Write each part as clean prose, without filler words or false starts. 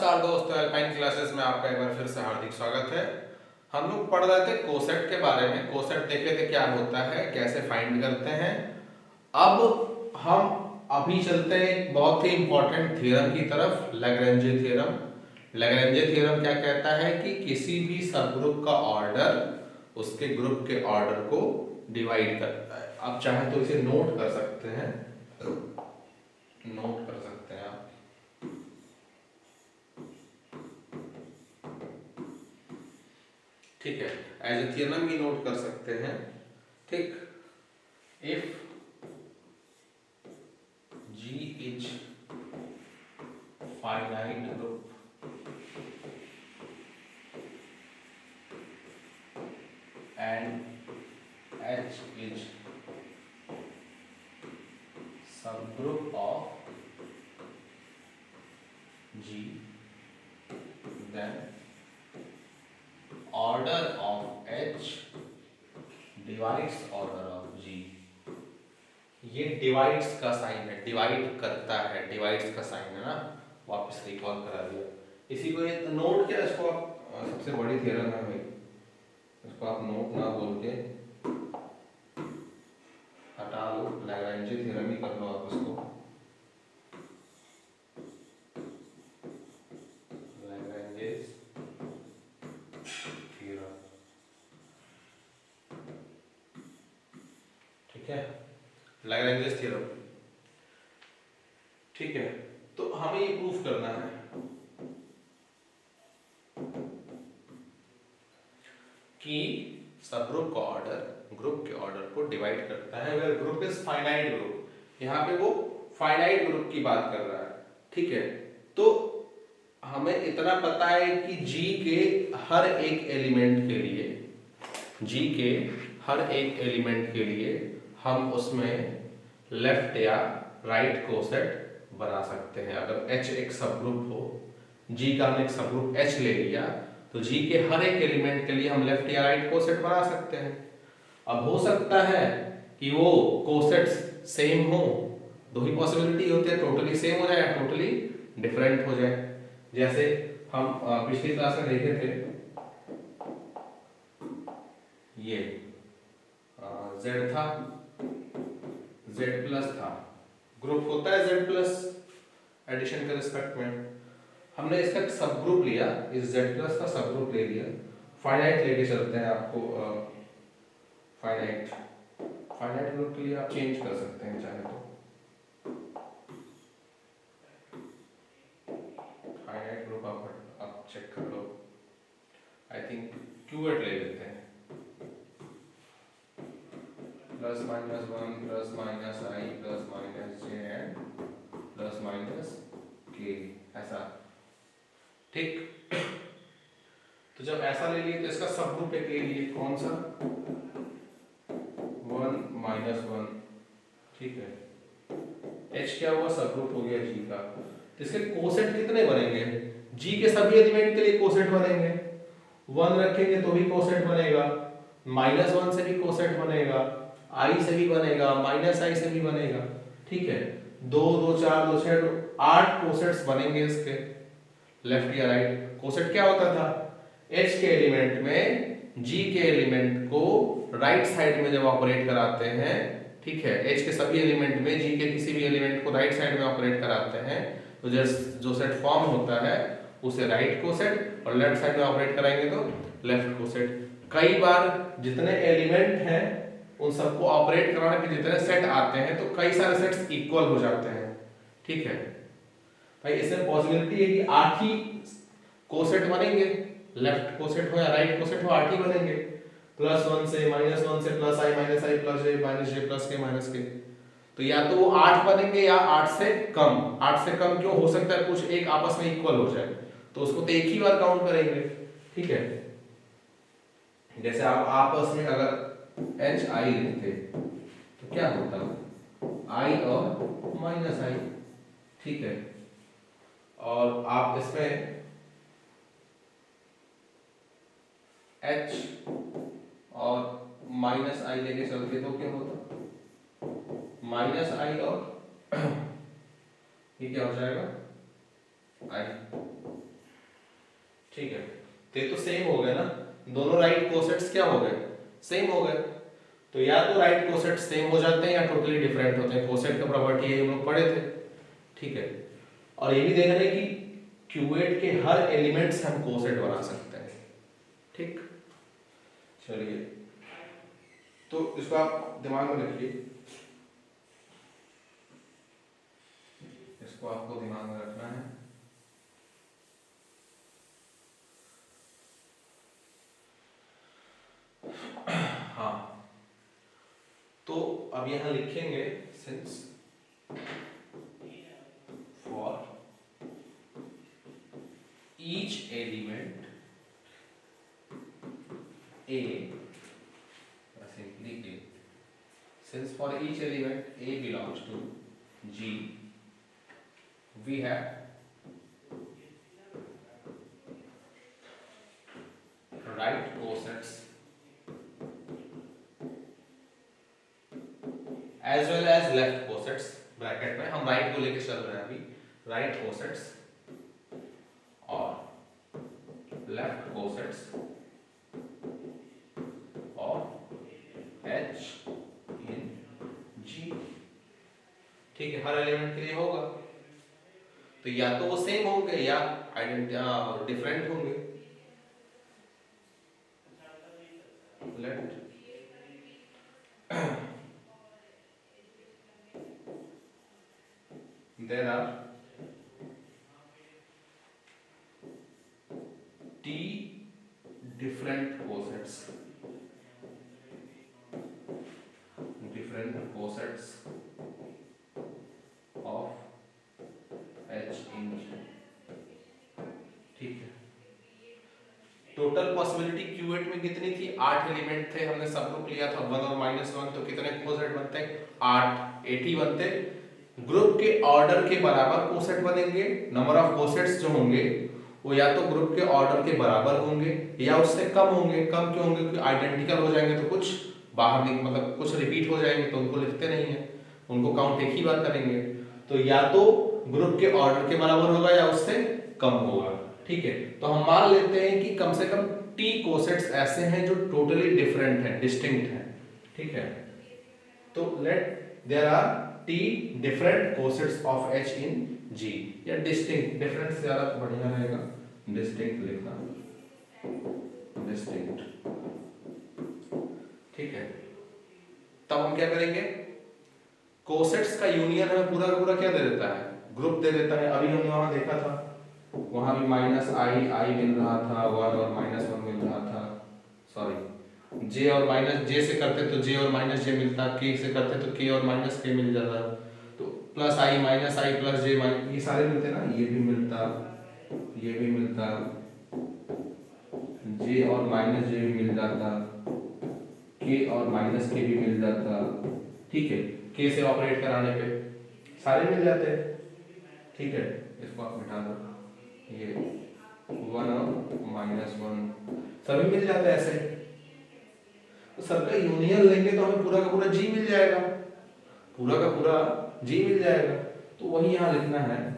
नमस्कार दोस्तों, alpine classes में आपका एक बार फिर से हार्दिक स्वागत है। हम लोग पढ़ रहे थे कोसेट के बारे में। कोसेट देखे थे क्या होता है, कैसे फाइंड करते हैं। अब हम अभी चलते हैं एक बहुत ही इंपॉर्टेंट थ्योरम की तरफ, लैग्रेंजे थ्योरम। लैग्रेंजे थ्योरम क्या कहता है कि किसी भी सबग्रुप का ऑर्डर उसके ग्रुप के ऑर्डर को डिवाइड करता है। आप चाहे तो इसे नोट कर सकते हैं, नोट कर सकते हैं आप। ठीक है, एज ए थ्योरम भी नोट कर सकते हैं। ठीक, if G is finite group and H is subgroup of G, then order of H divides order of G। ये डिवाइड्स का साइन है, डिवाइड करता है, डिवाइड्स का साइन है ना। वापस रिकॉल करा दिया इसी को। ये नोट क्या, इसको आप सबसे बड़ी थ्योरम है भाई, इसको आप नोट ना बोल के हटा लो, लैग्रेंजे थ्योरम ही कर लो आप इसको। ठीक है, लैग्रेंजेस थ्योरम। ठीक है, तो हमें ये प्रूफ करना है कि सबग्रुप का ऑर्डर ग्रुप के ऑर्डर को डिवाइड करता है अगर ग्रुप इज फाइनाइट ग्रुप। यहाँ पे वो फाइनाइट ग्रुप की बात कर रहा है। ठीक है, तो हमें इतना पता है कि G के हर एक एलिमेंट के लिए, G के हर एक एलिमेंट के लिए हम उसमें लेफ्ट या राइट कोसेट बना सकते हैं। अगर H एक सबग्रुप हो, G का हमने एक सबग्रुप H ले लिया, तो G के हर एक एलिमेंट के लिए हम लेफ्ट या राइट कोसेट बना सकते हैं। अब हो सकता है कि वो कोसेट्स सेम हो, दो ही पॉसिबिलिटी होती है, टोटली सेम हो जाए या टोटली डिफरेंट हो जाए। जैसे हम पिछली क्लास में देखे थे, ये Z था, Z प्लस था, ग्रुप होता है Z प्लस एडिशन के रिस्पेक्ट में। हमने इसका सब ग्रुप लिया, इस Z प्लस का सब ग्रुप ले लिया। फाइनाइट लेके चलते हैं आपको, फाइनाइट ग्रुप के लिए आप चेंज कर सकते हैं चाहे तो। फाइनाइट ग्रुप आप चेक कर लो, आई थिंक क्यूएट ले लेते हैं। Plus minus one plus minus I plus minus J and plus minus के, ऐसा। ठीक, तो जब ऐसा ले लिए तो इसका सब ग्रुप एक ले लिए, कौन सा, 1 माइनस 1। ठीक है, H क्या हुआ, सब ग्रुप हो गया G का। तो इसके कोसेट कितने बनेंगे, G के सभी एलिमेंट के लिए कोसेट बनेंगे। 1 रखेंगे तो भी कोसेट बनेगा, -1 से भी कोसेट बनेगा, I से भी बनेगा, -I से भी बनेगा। ठीक है, 2 2 4 2 6 8 कोसेट्स बनेंगे इसके, लेफ्ट या राइट। कोसेट क्या होता था, H के एलिमेंट में G के एलिमेंट को राइट साइड में जब ऑपरेट कराते हैं, ठीक है, H के सभी एलिमेंट में G के किसी भी एलिमेंट को राइट साइड में ऑपरेट कराते हैं, तो जो सेट फॉर्म होता है उसे राइट कोसेट, और लेफ्ट साइड में ऑपरेट कराएंगे तो लेफ्ट कोसेट। कई बार जितने एलिमेंट हैं उन सबको ऑपरेट कराने के जितने सेट आते हैं, तो कई सारे सेट्स इक्वल हो जाते हैं। ठीक है भाई, इसमें पॉसिबिलिटी है कि 8 ही कोसेट बनेंगे, लेफ्ट कोसेट हो या राइट कोसेट हो, 8 ही बनेंगे। +1 से -1 से प्लस आई माइनस आई प्लस जे माइनस जे प्लस के माइनस के, तो या तो वो 8 बनेंगे या 8 से कम। 8 से कम क्यों, हो सकता है कुछ एक आपस में इक्वल हो जाए, तो उसको तो एक ही बार काउंट करेंगे। ठीक है, जैसे आप आपस में अगर H I लिखते तो क्या होता, I और -I। ठीक है, और आप इसमें H और -I लेके चलते तो क्या होता, -I और ये क्या हो जाएगा I। ठीक है, तो ये तो सेम हो गए ना, दोनों राइट कोसेट्स क्या हो गए, सेम हो गए। तो या तो राइट कोसेट सेम हो जाते हैं या टोटली डिफरेंट होते हैं, कोसेट का प्रॉपर्टी है हम लोग पढ़े थे। ठीक है, और ये भी देख रहे हैं कि क्यूबेड के हर एलिमेंट से हम कोसेट बना सकते हैं। ठीक, चलिए तो इसको आप दिमाग में रखिए, इसको आपको दिमाग में रखना है। हाँ, तो अब यहां लिखेंगे since for each element A, simply A. Since for each element A belongs to G, we have right cosets as well as left cosets। Bracket में हम राइट को लेके चल रहे हैं अभी, राइट cosets और लेफ्ट cosets और H in G। ठीक है, हर एलिमेंट के लिए होगा, तो या तो वो सेम होंगे या डिफरेंट होंगे। Let there are T different cosets of H in G। ठीक है, टोटल पॉसिबिलिटी क्यूएट में कितनी थी, 8 एलिमेंट थे, हमने सब ग्रुप लिया था 1 और -1, तो कितने कोसेट बनते हैं, 8, 80 बनते। ग्रुप के ऑर्डर के बराबर कोसेट बनेंगे, नंबर ऑफ कोसेट्स जो होंगे वो या तो ग्रुप के ऑर्डर के बराबर होंगे या उससे कम होंगे। कम क्यों होंगे, क्योंकि आइडेंटिकल हो जाएंगे तो कुछ बाहर मतलब कुछ रिपीट हो जाएंगे तो उनको लिखते नहीं है, उनको काउंट एक ही बार करेंगे। तो या तो ग्रुप के ऑर्डर के बराबर होगा या उससे कम होगा। ठीक है, तो हम मान लेते हैं कि कम से कम टी कोसेट्स ऐसे हैं जो टोटली डिफरेंट हैं, डिस्टिंक्ट हैं। ठीक है, तो let there are t different cosets of H in G, या डिस्टिंक्ट, डिफरेंट से ज्यादा बढ़िया रहेगा, डिस्टिंक्ट लिखना, डिस्टिंक्ट। ठीक है, तब हम क्या करेंगे, कोसेट्स का यूनियन हमें पूरा का पूरा क्या दे देता है, ग्रुप दे देता है। अभी हमने वहां देखा था, वहां भी -i मिल रहा था, 1 और -1 मिल रहा था, सॉरी j और -j से करते तो j और -j मिलता, k से करते तो k और -k मिल जाता, तो +i -i +j ये सारे मिलते ना, ये भी मिलता, ये भी मिलता, j और -j भी मिल जाता, k और -k भी मिल जाता। ठीक है, k से ऑपरेट कराने पे सारे मिल जाते हैं। ठीक है, इसको आप मिटा दो, ये 1 और -1 सभी मिल जाते हैं ऐसे। तो सबका यूनियन लेंगे तो हमें पूरा का पूरा जी मिल जाएगा, पूरा का पूरा जी मिल जाएगा। तो वही यहां लिखना है,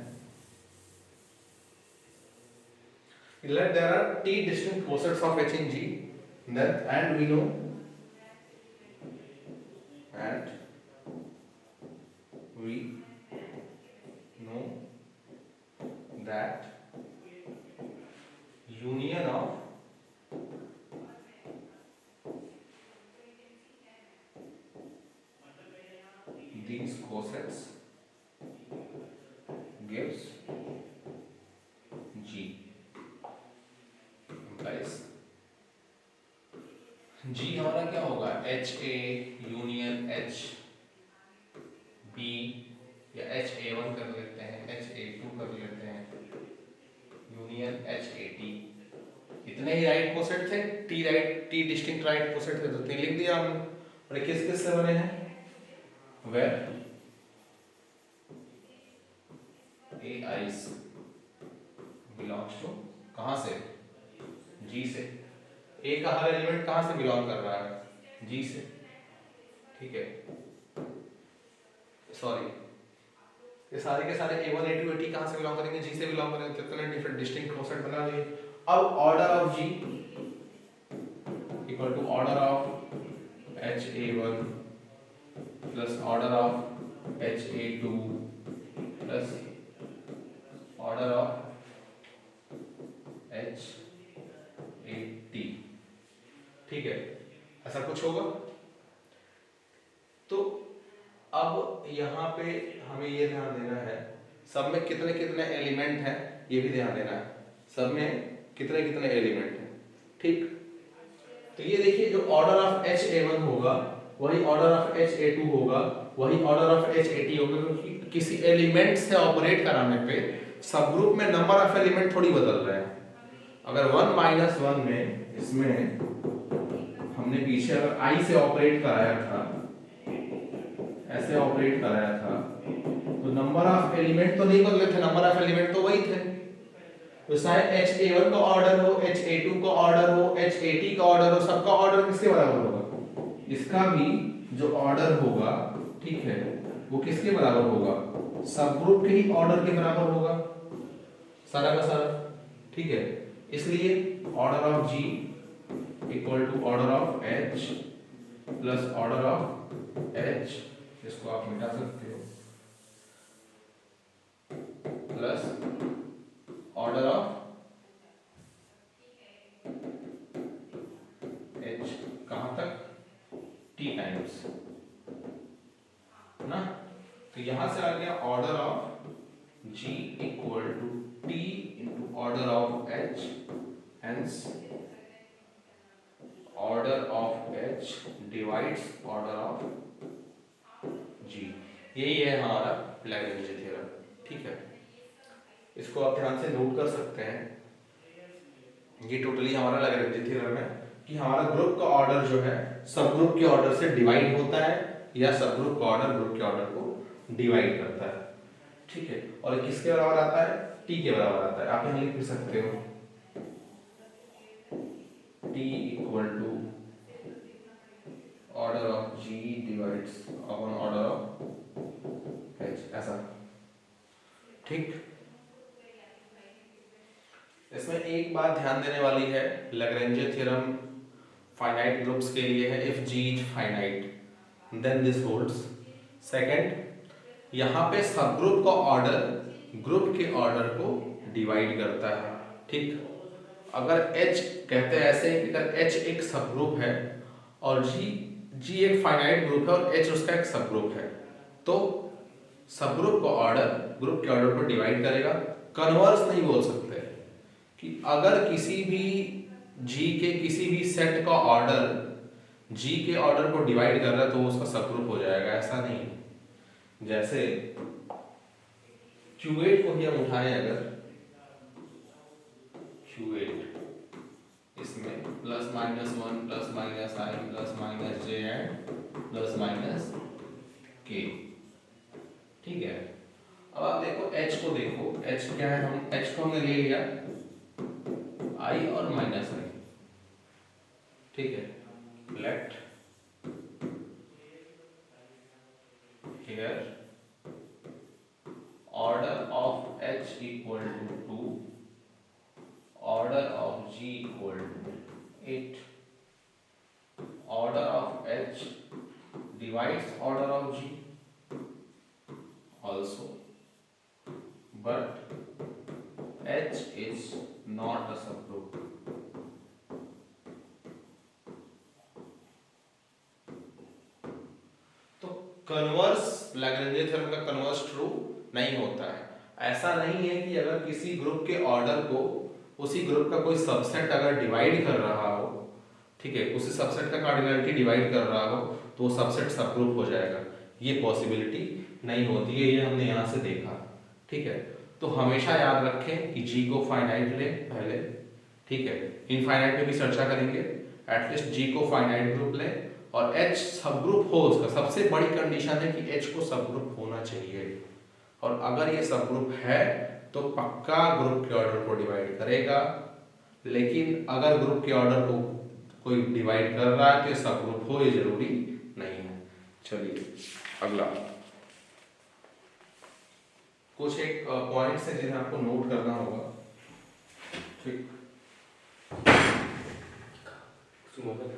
let there are t distinct cosets of h in g, that and we know that union of these cosets gives G, implies G हमारा क्या होगा, HA यूनियन HB या HA1 कर लेते हैं, HA2 कर लेते हैं, यूनियन HAT। इतने ही राइट कोसेट थे, टी डिस्टिंक्ट राइट कोसेट थे, तो तीन लिख दिया हमने। और किस किस से बने हैं, वेयर AIs belongs to, कहां से, G से। A का हर एलिमेंट कहां से बिलोंग कर रहा है, G से। ठीक है, सॉरी ये सारे के सारे A1 A2 AT कहां से बिलोंग करेंगे, G से बिलोंग करेंगे। कितने डिफरेंट डिस्टिंक्ट कोसेट बना लिए। अब order of G equal to order of HA1 plus order of HA2 plus order of HAT। ठीक है, ऐसा कुछ होगा। तो अब यहाँ पे हमें ये ध्यान देना है सब में कितने कितने एलिमेंट हैं, ये भी ध्यान देना है सब में कितने कितने एलिमेंट हैं। ठीक, तो ये देखिए जो ऑर्डर ऑफ HA1 होगा वही ऑर्डर ऑफ HA2 होगा, वही ऑर्डर ऑफ HAT होगा, क्योंकि किसी एलिमेंट से ऑपरेट कराने पे सब ग्रुप में नंबर ऑफ एलिमेंट थोड़ी बदल रहे हैं। अगर 1 - 1 में इसमें हमने पीछे अगर I से ऑपरेट कराया था, ऐसे ऑपरेट कराया था, तो नंबर ऑफ एलिमेंट तो नहीं बदले थे, नंबर ऑफ एलिमेंट तो वही थे। तो चाहे HA1 का ऑर्डर हो, HA2 का ऑर्डर हो, HAT का ऑर्डर हो, सबका ऑर्डर किसके बराबर होगा? इसका भी जो ऑर्डर होगा, ठीक है, वो किसके बराबर होगा? सब ग्रुप के ही ऑर्डर के बराबर होगा, सारा का सारा। ठीक है, इसलिए order of G equal to order of H plus order of H, इसको आप मिटा सकते हो, प्लस ऑर्डर ऑफ H कहां तक? T टाइम्स ना। तो यहां से आ गया order of G equal to T into order of H, hence order of H divides order of G। यही है हमारा लैग्रेंज थ्योरम। ठीक है, इसको आप ध्यान से नोट कर सकते हैं। ये टोटली हमारा लैग्रेंज थ्योरम है कि हमारा ग्रुप का ऑर्डर जो है सब ग्रुप के ऑर्डर से डिवाइड होता है, या सब ग्रुप का ऑर्डर ग्रुप के ऑर्डर को डिवाइड करता है। ठीक है, और किसके बराबर आता है? T के बराबर आता है। आप यहां लिख भी सकते हो T equal to order of G divides upon order of H, ऐसा। ठीक, इसमें एक बात ध्यान देने वाली है, लैग्रेंज थ्योरम फाइनाइट ग्रुप्स के लिए है। If G is finite then this holds. Second, यहाँ पे सब ग्रुप का ऑर्डर ग्रुप के ऑर्डर को डिवाइड करता है। ठीक, अगर H कहते हैं ऐसे कि अगर H एक सब ग्रुप है और G एक फाइनाइट ग्रुप है और H उसका एक सब ग्रुप है, तो सब ग्रुप का ऑर्डर ग्रुप के ऑर्डर को डिवाइड करेगा। कन्वर्स नहीं बोल सकते कि अगर किसी भी G के किसी भी सेट का ऑर्डर G के ऑर्डर को डिवाइड कर रहा है तो वो उसका सब ग्रुप हो जाएगा, ऐसा नहीं। जैसे Q8 को ही हम उठाएं, अगर Q8 इसमें plus minus 1 plus minus I plus minus J and plus minus K। ठीक है, अब आप देखो H को देखो, H क्या है? हम H को हमने ले लिया I और माइनस I। ठीक है, let here order of H equal to 2, order of G equal to 8, order of H divides order of G also, but H is not a subgroup. तो कन्वर्स लैग्रेंज थ्योरम का converse true नहीं होता है। ऐसा नहीं है कि अगर किसी ग्रुप के ऑर्डर को उसी ग्रुप का कोई सबसेट अगर डिवाइड कर रहा हो, ठीक है, उसी सबसेट का कार्डिनलिटी डिवाइड कर रहा हो तो वो सबसेट सब ग्रुप हो जाएगा। ये पॉसिबिलिटी नहीं होती है, ये हमने यहाँ से देखा। ठीक है, तो हमेशा याद रखें कि G को फाइनाइट ले पहले। ठीक है, इनफाइनाइट में भी चर्चा करेंगे, एटलीस्ट G को फाइनाइट ग्रुप ले और H सब ग्रुप हो। उसका सबसे बड़ी कंडीशन है कि H को सब ग्रुप होना चाहिए, और अगर ये सब ग्रुप है तो पक्का ग्रुप के ऑर्डर को डिवाइड करेगा। लेकिन अगर ग्रुप के ऑर्डर को कोई डिवाइड कर रहा है तो सब ग्रुप हो, ये जरूरी नहीं है। चलिए अगला, कुछ एक पॉइंट्स हैं जिन्हें आपको नोट करना होगा। ठीक, बोरोले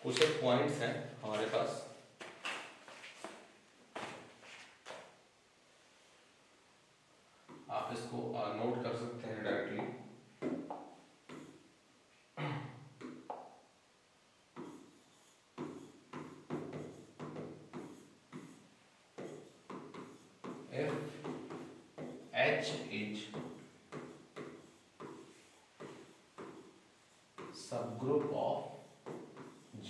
कुछ एक पॉइंट्स हैं हमारे पास, आप इसको नोट कर सकते हैं directly. H is subgroup of G,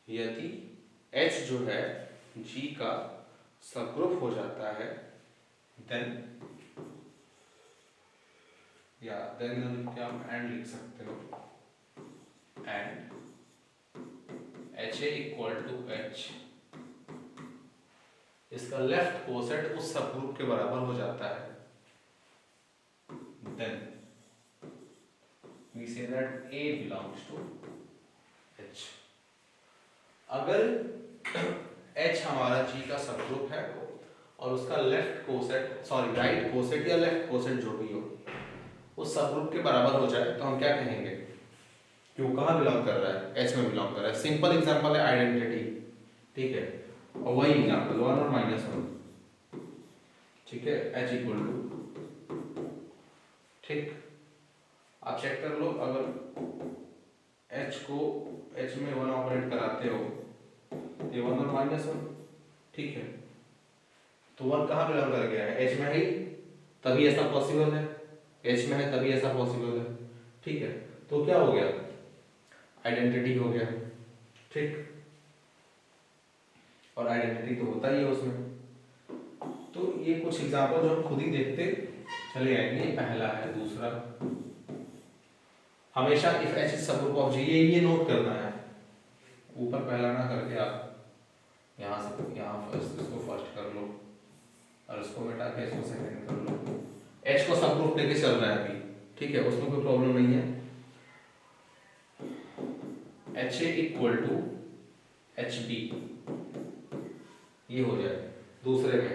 यदि H जो है G का सबग्रुप हो जाता है, देन क्या हम एंड लिख सकते हो, and HA equal to H, इसका लेफ्ट कोसेट उस सबग्रुप के बराबर हो जाता है, then we say that A belongs to H। अगर H हमारा G का सबग्रुप है और उसका लेफ्ट कोसेट राइट कोसेट या लेफ्ट कोसेट जो भी हो उस सबग्रुप के बराबर हो जाए तो हम क्या कहेंगे कि वो कहाँ बिलोंग कर रहा है, H में बिलोंग कर रहा है। सिंपल एग्जांपल है आइडेंटिटी, ठीक है, और वही एग्जांपल 1 और -1, ठीक है, H इक्वल टू, ठीक, आप चेक कर लो, अगर H में 1 ऑपरेट कराते हो ये 1 और -1, ठीक है, तो 1 कहाँ बिलोंग कर गया है, H में है, तभी ऐसा पॉसिबल है, H में है तभी ऐसा पॉसिबल है, ठीक है, तो क्या हो गया, आइडेंटिटी हो गया, ठीक, और आइडेंटिटी तो होता ही है उसमें। तो ये कुछ एग्जांपल जो हम खुद ही देखते चले आएंगे, पहला है, दूसरा, हमेशा if H is subgroup of G, ये नोट करना है, ऊपर पहला ना करके आप यहाँ फर्स्ट इसको फर्स्ट कर लो और इसको मिटा के इसको सेकंड कर लो। H को सबग्रुप लेके चल रहा है अभी, ठीक है, उसमें कोई प्रॉब्लम नहीं है। HA इक्वल टू HB ये हो जाए दूसरे में,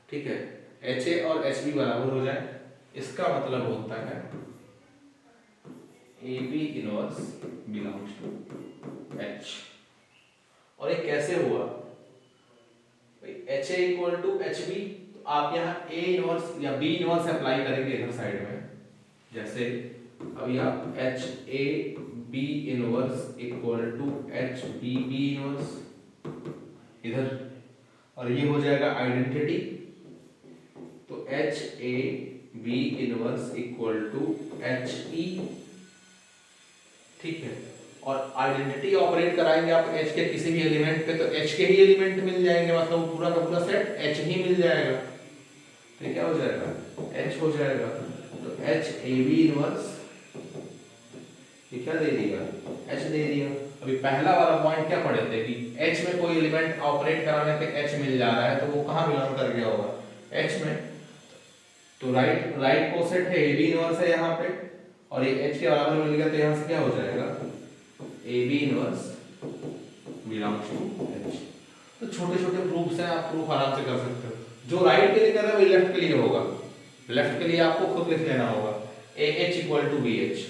ठीक है, HA और HB बराबर हो जाए, इसका मतलब होता है AB inverse belongs to H। और ये कैसे हुआ भाई, HA इक्वल टू HB, तो आप यहाँ A इनवर्स या B इनवर्स अप्लाई करेंगे इधर साइड में, जैसे अभी आप HAB inverse equal to HBB inverse इधर, और ये हो जाएगा आइडेंटिटी, तो HAB inverse equal to HE, ठीक है, और आइडेंटिटी ऑपरेट कराएंगे आप H के किसी भी एलिमेंट पे तो H के ही एलिमेंट मिल जाएंगे, मतलब पूरा का पूरा सेट H ही मिल जाएगा, तो क्या हो जाएगा, H हो जाएगा, तो HAB इनवर्स ये क्या दे दिया, H दे दिया। अभी पहला वाला पॉइंट क्या पढ़े थे कि H में कोई एलिमेंट ऑपरेट कराने पे H मिल जा रहा है, तो वो कहाँ बिलोंग कर गया होगा, H में, तो राइट कोसेट है AB इनवर्स है यहाँ पे, और ये H के बराबर मिल गया, तो यहाँ से क्या हो जाएगा, AB inverse belongs to H। तो छोटे छोटे प्रूफ्स हैं, आप प्रूफ आराम से कर सकते हो, जो राइट के लिए कर रहा है वही लेफ्ट के लिए होगा, लेफ्ट के लिए आपको खुद लिख लेना होगा AH equal to BH,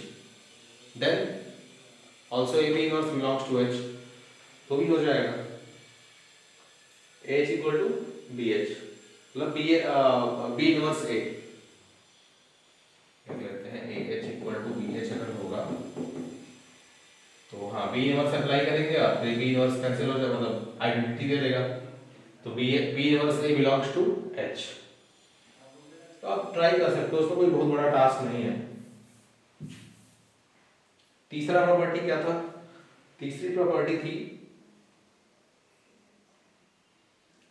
then also AB inverse belongs to H, तो भी हो जाएगा AH इक्वल टू BH, मतलब B इनवर्स A कहते हैं, AH इक्वल टू BH अगर होगा तो हाँ B इनवर्स अप्लाई करेंगे आप, तो B इनवर्स कैंसिल हो जाएगा, मतलब आइडेंटिटी दे देगा, तो B inverse A belongs to H। तो आप ट्राई कर सकते हो, उसमें कोई बहुत बड़ा टास्क नहीं है। तीसरा प्रॉपर्टी क्या था, तीसरी प्रॉपर्टी थी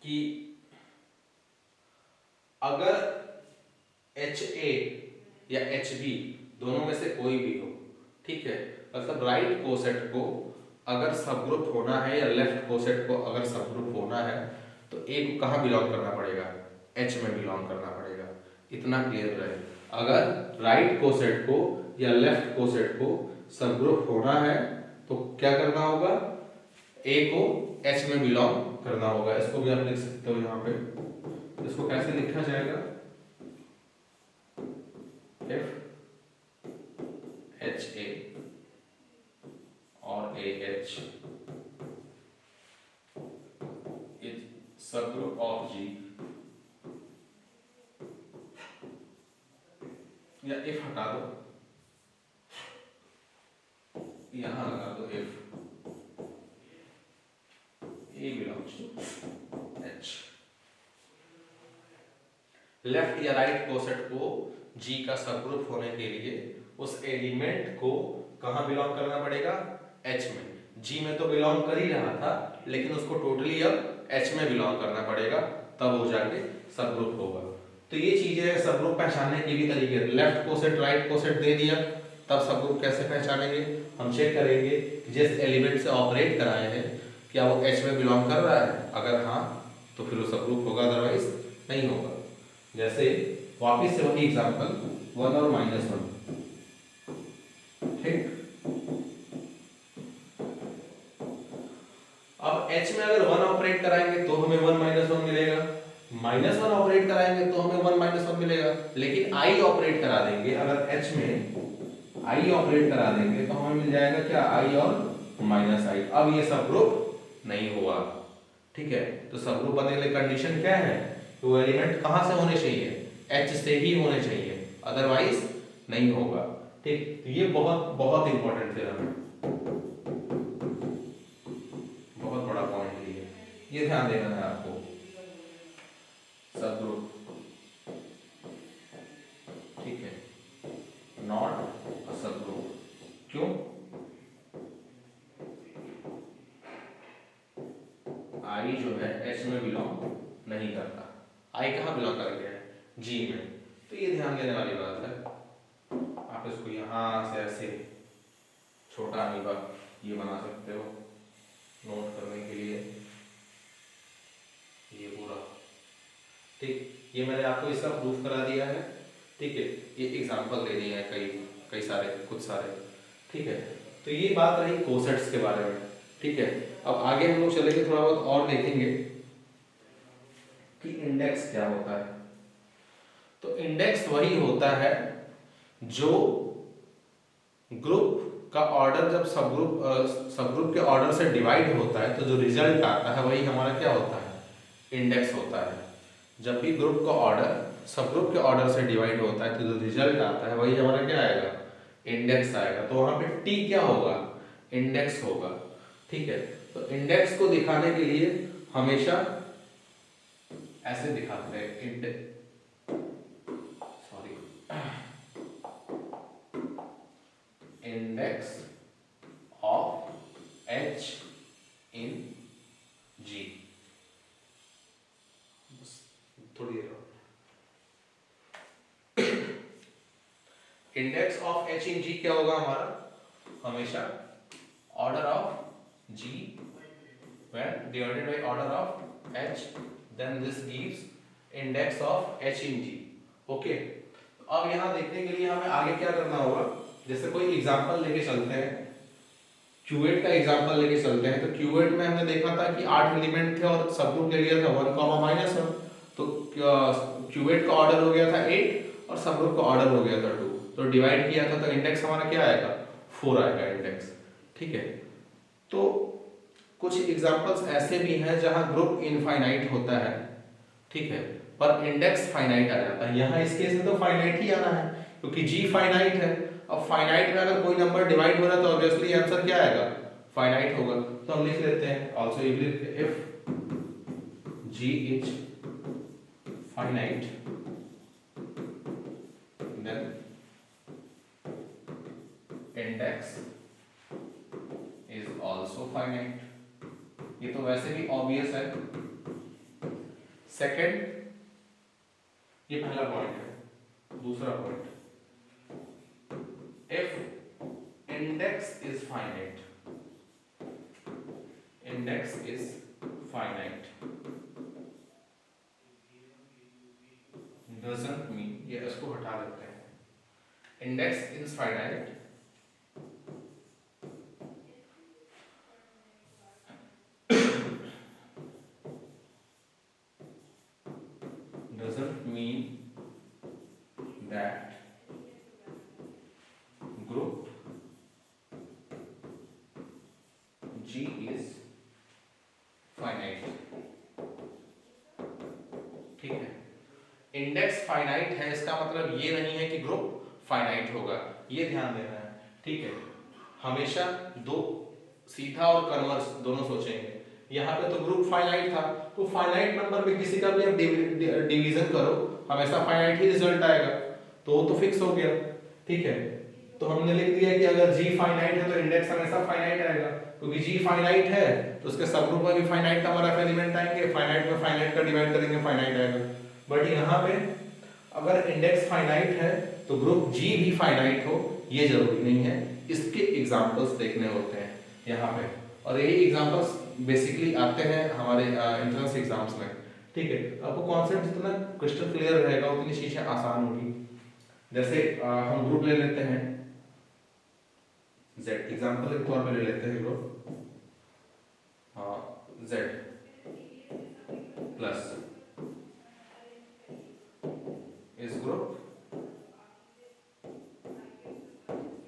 कि अगर HA या HB दोनों में से कोई भी हो, ठीक है, मतलब राइट कोसेट को अगर सबग्रुप होना है या लेफ्ट कोसेट को अगर सबग्रुप होना है, तो A को कहाँ बिलोंग करना पड़ेगा, H में बिलोंग करना पड़ेगा, इतना क्लियर रहे। अगर राइट कोसेट को या लेफ्ट कोसेट को सबग्रुप होना है तो क्या करना होगा, ए को एच में बिलोंग करना होगा। इसको भी आप लिख सकते हो यहाँ पे। इसको कैसे लिखा जाएगा? एफ एच ए और a H is subgroup of G, या इफ हटा दो, यहां लगा दो if a belongs to H. Left या राइट कोसेट को जी का सबग्रुप होने के लिए उस एलिमेंट को कहां बिलोंग करना पड़ेगा? एच में। जी में तो बिलोंग कर ही रहा था, लेकिन उसको टोटली अब एच में बिलोंग करना पड़ेगा, तब हो जाके सबग्रुप होगा। तो ये चीजें सबग्रुप पहचानने के भी तरीके, लेफ्ट कोसेट राइट कोसेट दे दिया, तब सबग्रुप कैसे पहचानेंगे? हम चेक करेंगे कि जिस एलिमेंट से ऑपरेट कराए हैं क्या वो एच में बिलोंग कर रहा है, अगर हाँ तो फिर वो सबग्रुप होगा, अदरवाइज नहीं होगा। जैसे वापिस से वही एग्जांपल 1 और -1, ठीक। अब h में अगर 1 ऑपरेट कराएंगे तो हमें 1 -1 मिलेगा, -1 ऑपरेट कराएंगे तो हमें 1 -1 मिलेगा, लेकिन i ऑपरेट करा देंगे, अगर h में i ऑपरेट करा देंगे तो हमें मिल जाएगा क्या? i और -i। अब ये सबग्रुप नहीं हुआ, ठीक है। तो सबग्रुप बनने के लिए कंडीशन क्या है? वो एलिमेंट कहां से होने चाहिए? h से ही होने चाहिए, अदरवाइज नहीं होगा, ठीक। तो ये बहुत बहुत इंपॉर्टेंट थ्योरम है, बहुत बड़ा पॉइंट ये ध्यान देना है आपको। सबग्रुप, ठीक है, नॉट अ सबग्रुप। क्यों? आई जो है एच में बिलोंग नहीं करता, आई कहाँ बिलोंग कर गया है? जी में। तो ये ध्यान देने वाली बात है। आप इसको यहां से ऐसे छोटा अमीबा ये बना सकते हो नोट करने के लिए, ये पूरा, ठीक। ये मैंने आपको इसका प्रूफ करा दिया है, ठीक है। ये एग्जांपल दे दिए हैं कई सारे, कुछ सारे, ठीक है। तो ये बात रही कोसेट्स के बारे में, ठीक है। अब आगे हम लोग चलेंगे, थोड़ा बहुत और देखेंगे कि इंडेक्स क्या होता है। तो इंडेक्स वही होता है जो ग्रुप का ऑर्डर जब सबग्रुप के ऑर्डर से डिवाइड होता है तो जो रिजल्ट आता है वही हमारा क्या होता है? इंडेक्स होता है। जब भी ग्रुप का ऑर्डर सबग्रुप के ऑर्डर से डिवाइड होता है तो जो रिजल्ट आता है वही हमारा क्या आएगा? इंडेक्स आएगा। तो वहां पे टी क्या होगा? इंडेक्स होगा, ठीक है। तो इंडेक्स को दिखाने के लिए हमेशा ऐसे दिखाते हैं, index of H in G. थोड़ी देर index of H in G क्या होगा हमारा? हमेशा order of G when divided by order of h, then this gives index of h in g, okay. अब यहां देखने के लिए हमें आगे क्या करना होगा? जैसे कोई एग्जांपल लेके चलते हैं, क्यूएट का एग्जांपल लेके चलते हैं। तो क्यूएट में हमने देखा था कि 8 एलिमेंट थे और सबग्रुप ले लिया था 1, -1। तो क्यूएट का ऑर्डर हो गया था 8 और सबग्रुप का ऑर्डर हो गया था 2। तो डिवाइड किया था तो इंडेक्स हमारा क्या आएगा? 4 आएगा इंडेक्स, ठीक है। तो कुछ एग्जांपल्स ऐसे भी हैं जहां ग्रुप इनफाइनाइट होता है, ठीक है, पर इंडेक्स फाइनाइट आ जाता है। यहां इस केस में तो फाइनाइट ही आना है क्योंकि जी फाइनाइट है। अब फाइनाइट में अगर कोई नंबर डिवाइड हो रहा है तो ऑब्वियसली आंसर क्या आएगा? फाइनाइट होगा। तो हम लिख लेते हैं also if G is finite then index is also finite. ये तो वैसे भी ऑब्वियस है। सेकंड, ये पहला पॉइंट है। दूसरा point, if index is finite, index is finite doesn't mean, ये इसको हटा देते हैं। Index is finite index finite है इसका मतलब ये नहीं है कि ग्रुप फाइनाइट होगा, ये ध्यान देना है, ठीक है। हमेशा दो सीधा और कन्वर्स दोनों सोचेंगे। यहाँ पे तो ग्रुप फाइनाइट था, तो फाइनाइट नंबर में किसी का भी आप डिवीजन करो हमेशा फाइनाइट ही रिजल्ट आएगा, तो वो तो फिक्स हो गया, ठीक है। तो हमने लिख दिया कि अगर g फाइनाइट है तो इंडेक्स हमेशा फाइनाइट आएगा, क्योंकि g फाइनाइट है तो उसके सब ग्रुप में भी फाइनाइट नंबर ऑफ एलिमेंट आएंगे, फाइनाइट में फाइनाइट का डिवाइड करेंगे फाइनाइट आएगा। बट यहाँ पे अगर इंडेक्स फाइनाइट है तो ग्रुप g भी फाइनाइट हो ये जरूरी नहीं है, इसके एग्जांपल्स देखने होते हैं यहाँ पे, और यही एग्जांपल्स बेसिकली आते हैं हमारे एंट्रेंस एग्जाम्स में, ठीक है। आपको कॉन्सेप्ट जितना क्रिस्टल क्लियर रहेगा उतनी चीजें आसान होगी। जैसे हम ग्रुप ले लेते हैं Z, एग्जांपल के तौर पे ले लेते हैं ग्रुप Z प्लस इस ग्रुप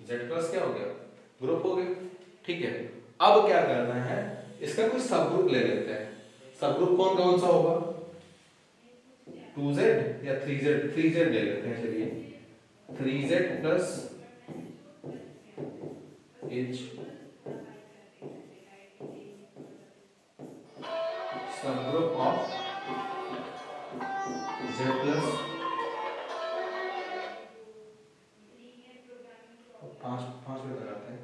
Z प्लस क्या हो गया, ग्रुप हो गया, ठीक है। अब क्या करना है, इसका कोई सब ग्रुप ले लेते हैं। सब ग्रुप कौन कौन सा होगा, 2Z या 3Z, 3Z ले लेते हैं, चलिए 3Z प्लस H सब ग्रुप ऑफ Z प्लस 5 में लगाते हैं,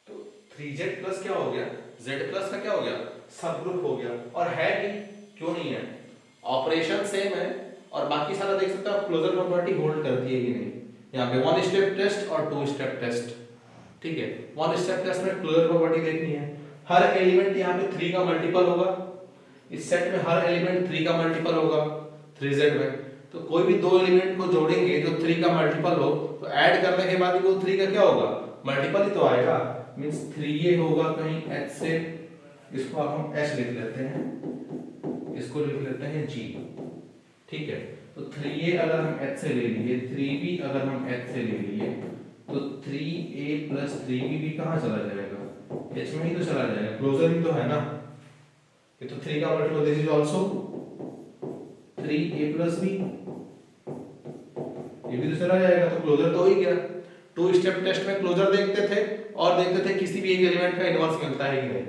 तो 3Z प्लस क्या हो गया, Z प्लस का क्या हो गया, सब ग्रुप हो गया, और है भी क्यों नहीं है, ऑपरेशन सेम है और बाकी सारा देख सकते हो क्लोजर प्रॉपर्टी होल्ड करती है कि नहीं। यहाँ पे 1 स्टेप टेस्ट और 2 स्टेप टेस्ट, ठीक है। 1 स्टेप टेस्ट में क्लोजर प्रॉपर्टी देखनी है, हर एलिमेंट यहाँ पे 3 का मल्टीपल होगा, इस सेट में हर एलिमेंट 3 का मल्टीपल होगा 3Z में, तो कोई भी दो एलिमेंट को जोड़ेंगे जो 3 का मल्टीपल हो तो ऐड करने के बाद वो 3 का क्या होगा, मल्टीपल ही तो आएगा, मींस 3A होगा कहीं H से, इसको आप हम H लिख लेते हैं, इसको लिख लेते हैं G, ठीक है। तो 3A अगर हम H से ले लिए, 3B अगर हम H से ले लिए, तो 3A प्लस 3B भी कहाँ चला जाएगा, H में ही तो चला जाएगा, क्लोजर ही तो है ना, ये तो 3 का multiple, this is also 3A plus B, ये भी तो चला जाएगा, तो क्लोजर तो हो ही गया। 2 स्टेप टेस्ट में क्लोजर देखते थे और देखते थे किसी भी एक एलिमेंट का इनवर्स मिलता है कि नहीं।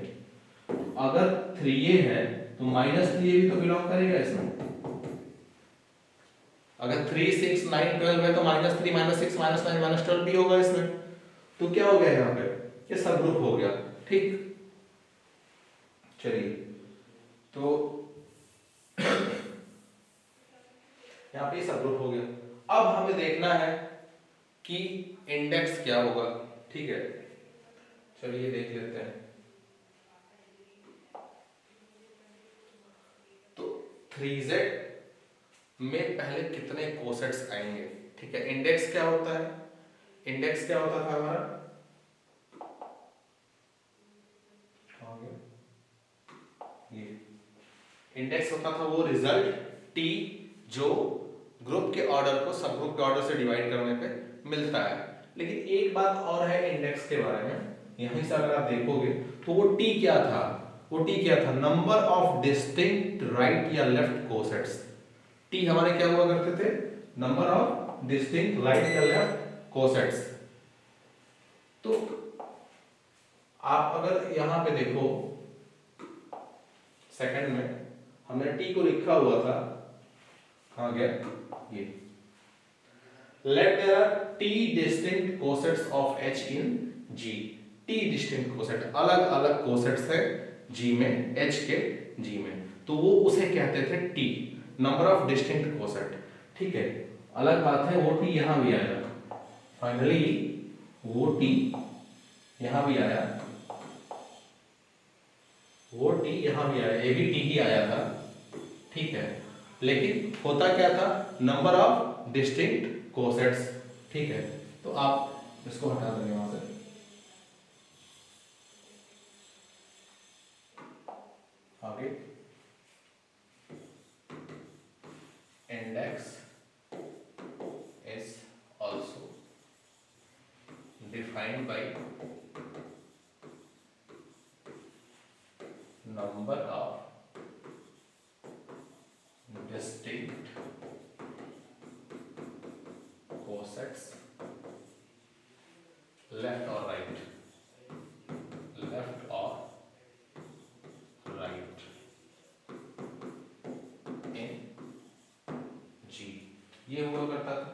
अगर 3A है तो -3A भी तो बिलोंग करेगा इसमें, अगर 3 6 9 12 है तो -3 -6 -9 -12 भी होगा इसमें, तो क्या हो गया यहाँ पे, ये सब ग्रुप हो गया, ठीक। चलिए तो यहाँ पे सब ग्रुप हो गया। अब हमें देखना है कि इंडेक्स क्या होगा, ठीक है। चलिए देख लेते हैं। तो 3Z में पहले कितने कोसेट्स आएंगे, ठीक है। इंडेक्स क्या होता है, इंडेक्स क्या होता था हमारा, ये इंडेक्स होता था वो रिजल्ट T जो ग्रुप के ऑर्डर को सब ग्रुप के ऑर्डर से डिवाइड करने पे मिलता है। लेकिन एक बात और है इंडेक्स के बारे में, यहीं से अगर आप देखोगे तो वो T क्या था, वो T क्या था, नंबर ऑफ डिस्टिंक्ट राइट या लेफ्ट कोसेट्स। T हमारे क्या हुआ करते थे, नंबर ऑफ डिस्टिंक्ट राइट या लेफ्ट कोसेट्स। तो आप अगर यहां पे देखो सेकंड में हमने T को लिखा हुआ था, कहां गया ये, let there are T distinct cosets of H in G। T distinct coset, अलग अलग कोसेट्स है G में, H के G में, तो वो उसे कहते थे T, number of distinct coset, ठीक है। अलग बात है वो T यहां भी आया, फाइनली वो T यहां भी आया, वो T यहां भी आया, ये भी T ही आया था, ठीक है। लेकिन होता क्या था, नंबर ऑफ डिस्टिंक्ट कोसेट्स, ठीक है। तो आप इसको हटा देंगे वहां से, आगे index is also defined by number of sets, left और राइट, लेफ्ट और राइट इन जी, ये हुआ करता था।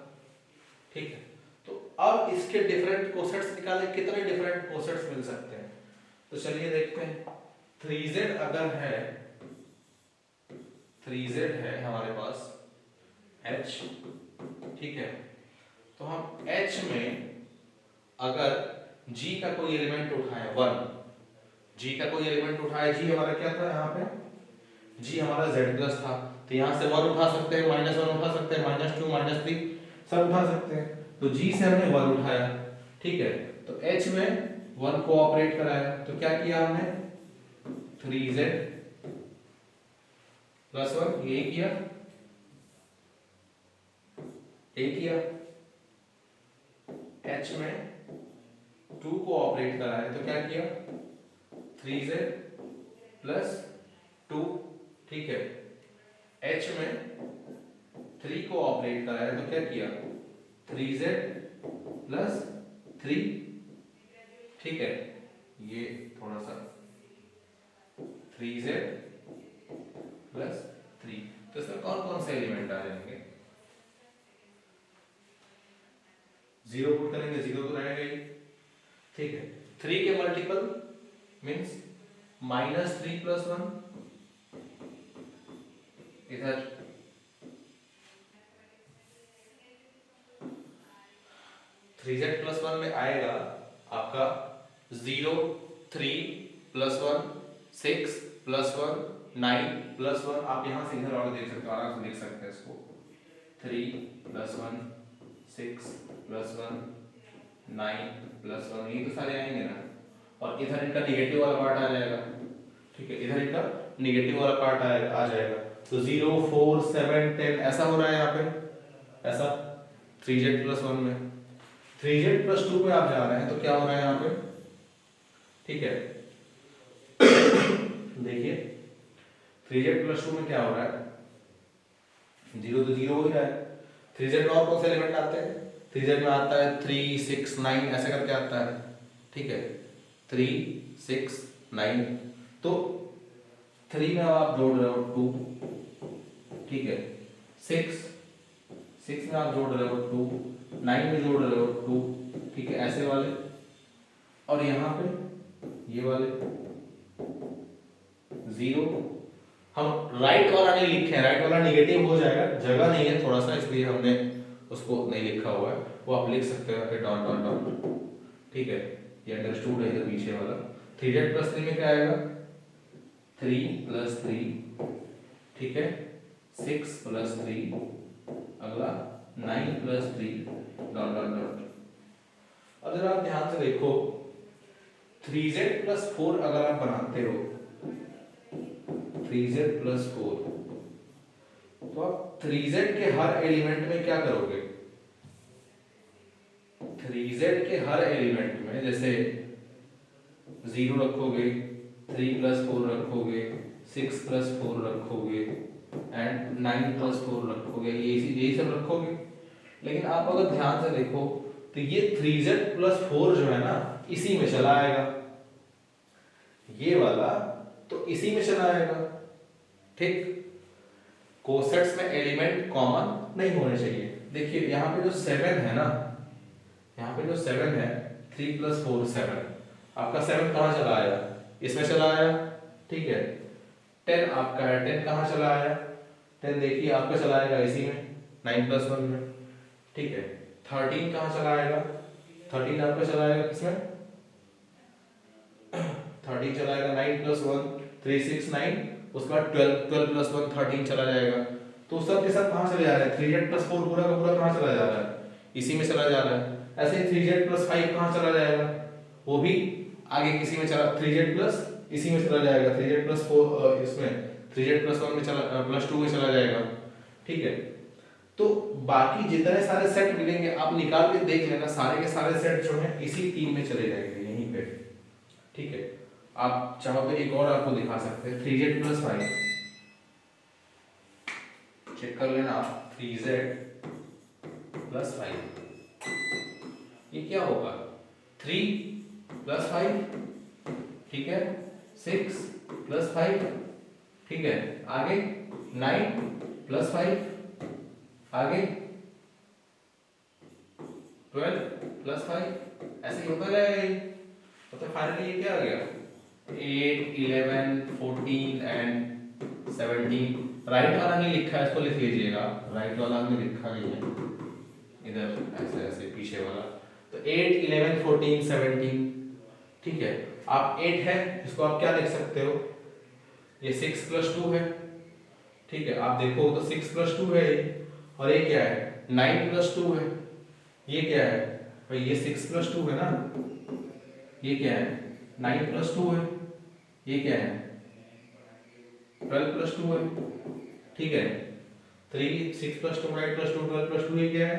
ठीक है, तो अब इसके डिफरेंट कोसेट्स निकालें, कितने डिफरेंट कोसेट्स मिल सकते हैं। तो चलिए देखते हैं। 3z अगर है, 3z है हमारे पास h, ठीक है, तो हम h में अगर g का कोई एलिमेंट उठाएं 1, g का कोई एलिमेंट उठाए, g हमारा क्या था यहाँ पे, g हमारा z प्लस था, तो यहाँ से 1 उठा सकते हैं, -1 उठा सकते हैं, -2 -3 सब उठा सकते हैं, तो g से हमने 1 उठाया। ठीक है, तो h में 1 को ऑपरेट कराया, तो क्या किया हमने 3z प्लस 1 ये किया, h में 2 को ऑपरेट कराया, तो क्या किया 3z प्लस 2। ठीक है, h में 3 को ऑपरेट कराया, तो क्या किया 3z प्लस 3। ठीक है, ये थोड़ा सा 3z प्लस 3, तो इसमें कौन कौन से एलिमेंट आ जाएंगे, 0 पुट करेंगे, 0 तो रहेगा ही। ठीक है, 3 के मल्टीपल मींस -3 प्लस 1, इधर 3z प्लस 1 में आएगा आपका 0 3 प्लस 1 6 प्लस 1 9 प्लस 1, आप यहाँ से इधर और देख सकते हो, आराम से देख सकते हैं इसको, 3 प्लस 1 6 प्लस 1 9 प्लस 1, ये तो सारे आएंगे ना, और इधर इनका निगेटिव वाला पार्ट आ जाएगा। ठीक है, इधर इनका निगेटिव वाला पार्ट आ जाएगा, तो 0 4 7 10 ऐसा हो रहा है यहाँ पे, ऐसा 3z प्लस 1 में, 3z प्लस 2 पे आप जा रहे हैं, तो क्या हो रहा है यहाँ पे। ठीक है, देखिए 3z प्लस 2 में क्या हो रहा है, 0 तो 0 हो ही रहा है। 3z में और कौन से एलिमेंट आते हैं, 3z में आता है 3 6 9 ऐसे करके आता है। ठीक है, 3 6 9, तो 3 में आप जोड़ रहे हो 2, ठीक है, 6 में आप जोड़ रहे हो 2, 9 में जोड़ रहे हो 2, ठीक है, ऐसे वाले, और यहाँ पे ये वाले 0। हम राइट वाला नहीं लिखे हैं, राइट वाला निगेटिव हो जाएगा, जगह नहीं है थोड़ा सा, इसलिए हमने उसको नहीं लिखा हुआ है, वो आप लिख सकते हो फिर डॉट डॉट डॉट। ठीक है, ये अंडरस्टूड है, इधर पीछे वाला 3z प्लस 3 में क्या आएगा 3 प्लस 3, ठीक है, 6 प्लस 3, अगला 9 प्लस 3 डॉट डॉट डॉट। अगर आप ध्यान से देखो 3z प्लस 4 अगर आप बनाते हो, 3z प्लस 4, तो आप 3z के हर एलिमेंट में क्या करोगे, 3z के हर एलिमेंट में जैसे 0 रखोगे, 3 प्लस 4 रखोगे, 6 प्लस 4 रखोगे एंड 9 प्लस 4 रखोगे, यही सब रखोगे। लेकिन आप अगर ध्यान से देखो तो ये 3z प्लस 4 जो है ना इसी में चला आएगा, ये वाला तो इसी में चला आएगा। ठीक, कोसेट्स में एलिमेंट कॉमन नहीं होने चाहिए। देखिए यहाँ पे जो 7 है ना, यहाँ पे जो 7 है 3 प्लस 4 7, आपका 7 कहाँ चला आया, इसमें चला आया। ठीक है, 10 आपका है, 10 कहाँ चला आया, 10 देखिए आपका चला आएगा इसी में 9 प्लस 1 में। ठीक है, 13 कहाँ चला आएगा, 13 आपका चला आएगा किसमें, 13 चला आएगा 9 प्लस 1 3 6 9, उसके बाद 12 प्लस 1 13 चला जाएगा। तो सब के सब कहाँ चले जा रहे हैं, 3z प्लस 4 पूरा का पूरा कहाँ चला जा रहा है, इसी में चला जा रहा है। ऐसे ही 3z प्लस 5 कहाँ चला जाएगा, वो भी आगे किसी में चला, 3z प्लस इसी में चला जाएगा, 3z प्लस 4 इसमें 3z प्लस 1 में चला, प्लस 2 में चला जाएगा। ठीक है, तो बाकी जितने सारे सेट मिलेंगे आप निकाल के देख लेना, सारे के सारे सेट जो हैं इसी 3 में चले जाएंगे यहीं पे। ठीक है, आप चाहो तो एक और आपको दिखा सकते हैं, 3z प्लस 5 चेक कर लेना आप, 3z प्लस 5 क्या होगा 3 प्लस 5, ठीक है, 6 प्लस 5, ठीक है, आगे 9 प्लस 5, आगे 12 प्लस 5, ऐसे ही होता जाएगा। तो फाइनली ये क्या आ गया 8, 11, 14 एंड 17। राइट वाला नहीं लिखा है, इसको लिख लीजिएगा, राइट वाला हमने लिखा नहीं है इधर, ऐसे ऐसे पीछे वाला। तो 8, 11, 14, 17, ठीक है। आप 8 है, इसको आप क्या लिख सकते हो, ये 6 प्लस 2 है, ठीक है, आप देखो तो 6 प्लस 2 है ये, और ये क्या है 9 प्लस 2 है, ये क्या है भाई ये 6 प्लस 2 है ना, ये क्या है 9 प्लस 2 है, ये क्या है 12 प्लस 2 है, ठीक है। 3, 6 प्लस 2, 9 प्लस 2, 12 प्लस 2, ये क्या है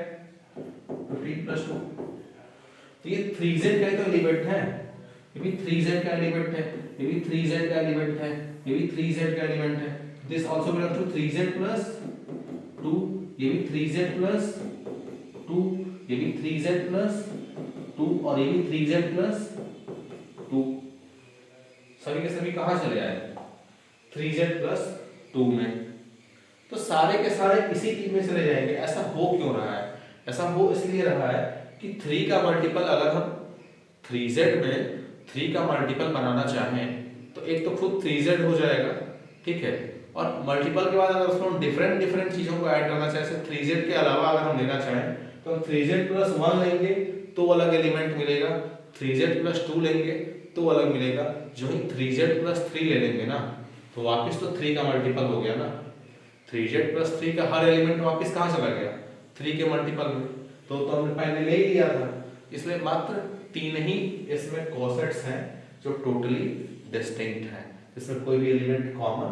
15 प्लस 2। तो ये 3z का तो एलिमेंट है, ये भी 3z का एलिमेंट है, ये भी 3z का एलिमेंट है, ये भी 3z का एलिमेंट है। This also belongs to 3z plus 2, ये भी 3z प्लस 2, ये भी 3z प्लस 2, और ये भी 3z प्लस 2। सभी के सभी कहां चले आए 3z प्लस 2 में। तो सारे के सारे इसी टीम में चले जाएंगे। ऐसा हो क्यों रहा है, ऐसा हो इसलिए रहा है कि 3 का मल्टीपल अगर हम 3z में 3 का मल्टीपल बनाना चाहें तो एक तो खुद 3z हो जाएगा, ठीक है, और मल्टीपल के बाद अगर उसमें हम डिफरेंट डिफरेंट चीजों को ऐड करना चाहें, 3z के अलावा अगर हम लेना चाहें तो हम 3z प्लस 1 लेंगे तो अलग एलिमेंट मिलेगा, 3z प्लस 2 लेंगे तो अलग मिलेगा। जो ही 3z प्लस 3 ले लेंगे ना तो वापस तो 3 का मल्टीपल हो गया ना, 3z प्लस 3 का हर एलिमेंट वापस कहाँ चला गया 3 के मल्टीपल में। तो हमने पहले ले ही लिया था, इसलिए मात्र 3 ही इसमें कोसेट्स हैं जो टोटली डिस्टिंक्ट हैं, इसमें कोई भी एलिमेंट कॉमन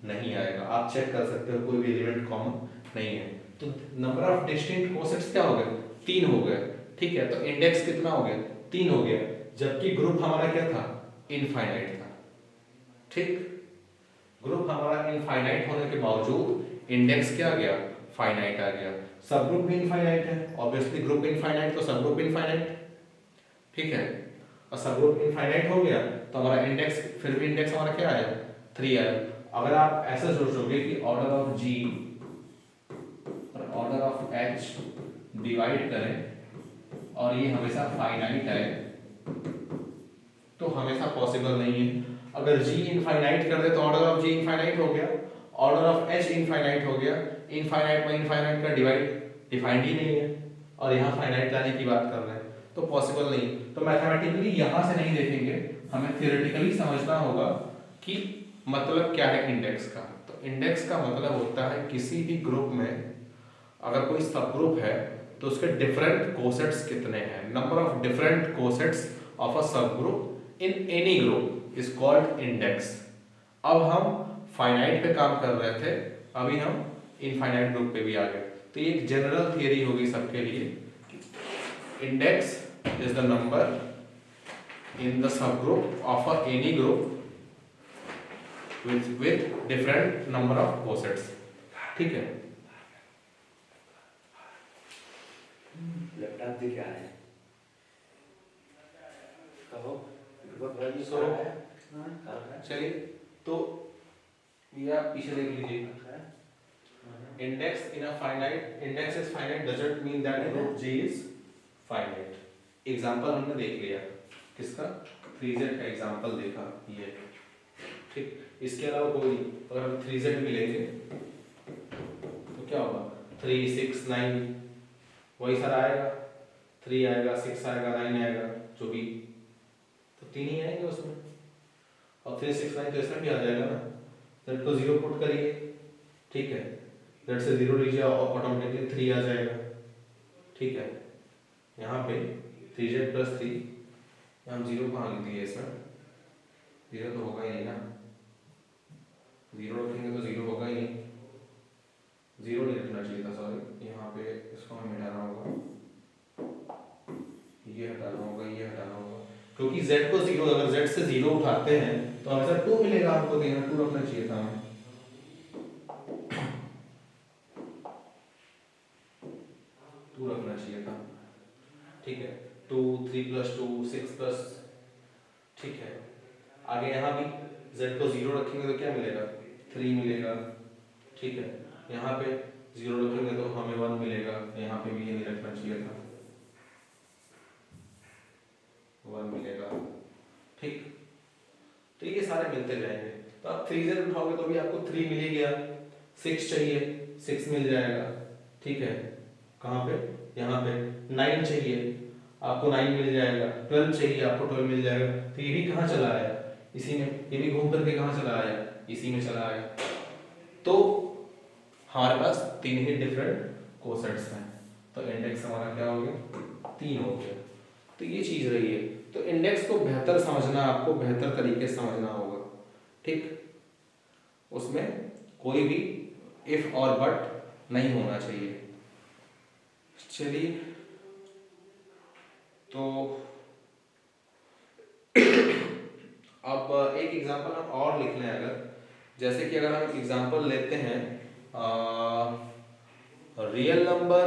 नहीं आएगा। आप चेक कर सकते हो कोई भी एलिमेंट कॉमन नहीं है। तो नंबर ऑफ डिस्टिंक्ट कोसेट्स क्या हो गए 3 हो गए, ठीक है। तो इंडेक्स कितना हो गया 3 हो गया, जबकि ग्रुप हमारा क्या था इनफाइनाइट था, ठीक। ग्रुप हमारा इनफाइनाइट होने के बावजूद इंडेक्स क्या आ गया फाइनाइट आ गया। सब ग्रुप भी इनफाइनाइट है, ऑब्वियसली ग्रुप इनफाइनाइट तो सब ग्रुप इनफाइनाइट, ठीक है। और सब ग्रुप इनफाइनाइट हो गया तो हमारा इंडेक्स, फिर भी इंडेक्स हमारा क्या आया 3 आया। अगर आप ऐसा सोचोगे कि ऑर्डर ऑफ G और ऑर्डर ऑफ H डिवाइड करें और ये हमेशा फाइनाइट है तो हमेशा पॉसिबल नहीं है। अगर G इनफाइनाइट कर दे तो ऑर्डर ऑफ G इनफाइनाइट हो गया, ऑर्डर ऑफ H इनफाइनाइट हो गया। इनफाइनाइट में इनफाइनाइट का डिफाइंड ही नहीं है और यहाँ फाइनाइट लाने की बात कर रहे हैं तो पॉसिबल नहीं। तो मैथमेटिकली यहाँ से नहीं देखेंगे, हमें थियोरेटिकली समझना होगा कि मतलब क्या है इंडेक्स का। तो इंडेक्स का मतलब होता है किसी भी ग्रुप में अगर कोई सब ग्रुप है तो उसके डिफरेंट कोसेट्स कितने हैं, number of different cosets of a subgroup in any group is called index. अब हम फाइनाइट पे काम कर रहे थे, अभी हम इनफाइनाइट ग्रुप पे भी आ गए। तो ये एक जनरल थियरी होगी सबके लिए, index is the number in the sub group of a any group with different number of cossets, ठीक है। लैपटॉप दिख रहा है कहो सो चलिए तो ये आप पीछे देख लीजिए। Index in a finite, index is finite doesn't mean that group G is finite. Example हमने देख लिया किसका 3z का एग्जांपल देखा ये, ठीक। इसके अलावा कोई अगर हम 3z भी लेंगे तो क्या होगा 3, 6, 9 वही सारा आएगा, 3 आएगा 6 आएगा 9 आएगा जो भी, तो 3 ही आएंगे उसमें। और 3, 6, 9 तो इसमें भी आ जाएगा ना। z को 0 पुट करिए, ठीक है, z से 0 लीजिए और ऑटोमेटिकली 3 आ जाएगा, ठीक है। यहाँ पे 3z प्लस 3, हम 0 कहाँ लिख दिए इसमें, 0 तो होगा ही नहीं ना, 0 रखेंगे तो 0 होगा ही नहीं, 0 नहीं रखना चाहिए था, सॉरी। यहाँ पे इसको हमें मिटाना होगा, ये हटाना होगा, ये हटाना होगा, क्योंकि z को 0, अगर z से 0 उठाते हैं तो हमेशा 2 मिलेगा हमको, तो यहाँ 2 रखना चाहिए था हमें, 2 रखना चाहिए था, ठीक है। 2 3 + 2 6 प्लस, ठीक है। आगे यहाँ भी z को 0 रखेंगे तो क्या मिलेगा 3 मिलेगा, ठीक है। यहाँ पे 0 रखेंगे तो हमें 1 मिलेगा, यहाँ पे भी ये नहीं रखना चाहिए था, 1 मिलेगा, ठीक। तो ये सारे मिलते जाएंगे। तो आप 3 से उठाओगे तो भी आपको 3 मिल ही गया, 6 चाहिए 6 मिल जाएगा, ठीक है। कहाँ पे, यहाँ पे 9 चाहिए आपको 9 मिल जाएगा, 12 चाहिए आपको 12 मिल जाएगा। तो ये भी कहाँ चला आया, इसी में, ये भी घूम करके कहाँ चला आया, इसी में चला आया। तो हमारे पास 3 ही डिफरेंट कोसेट्स हैं, तो इंडेक्स हमारा क्या हो गया 3 हो गया। तो ये चीज रही है। तो इंडेक्स को बेहतर समझना, आपको बेहतर तरीके से समझना होगा, ठीक। उसमें कोई भी इफ और बट नहीं होना चाहिए। चलिए, तो अब एक एग्जांपल हम और लिख लें। अगर जैसे कि अगर हम एग्जांपल लेते हैं रियल नंबर